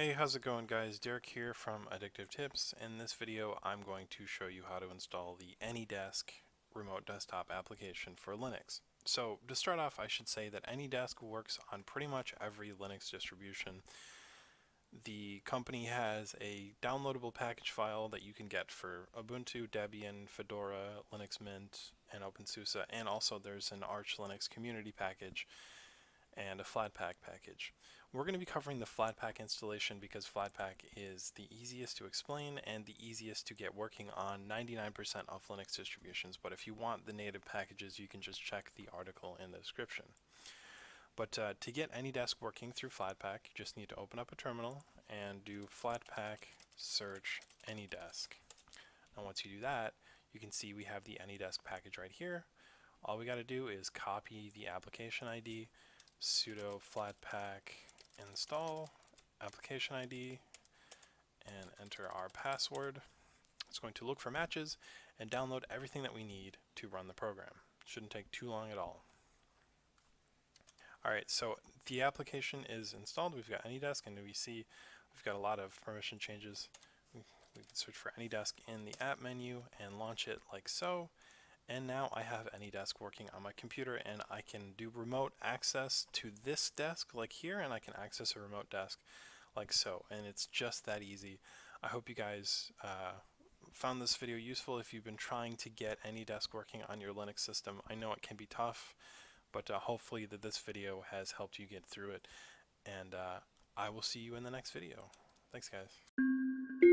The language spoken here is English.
Hey, how's it going guys? Derek here from Addictive Tips. In this video I'm going to show you how to install the Anydesk remote desktop application for Linux. So to start off, I should say that Anydesk works on pretty much every Linux distribution. The company has a downloadable package file that you can get for Ubuntu, Debian, Fedora, Linux Mint, and OpenSUSE, and also there's an Arch Linux community package and a Flatpak package. We're going to be covering the Flatpak installation because Flatpak is the easiest to explain and the easiest to get working on 99% of Linux distributions, but if you want the native packages you can just check the article in the description. But to get Anydesk working through Flatpak, you just need to open up a terminal and do Flatpak search Anydesk. And once you do that, you can see we have the Anydesk package right here. All we got to do is copy the application ID, sudo flatpak install application ID, and enter our password. It's going to look for matches and download everything that we need to run the program. Shouldn't take too long at all. Alright, so the application is installed. We've got Anydesk, and we see we've got a lot of permission changes. We can search for Anydesk in the app menu and launch it like so. And now I have Anydesk working on my computer, and I can do remote access to this desk like here, and I can access a remote desk like so, and it's just that easy. I hope you guys found this video useful if you've been trying to get Anydesk working on your Linux system. I know it can be tough, but hopefully that this video has helped you get through it, and I will see you in the next video. Thanks guys.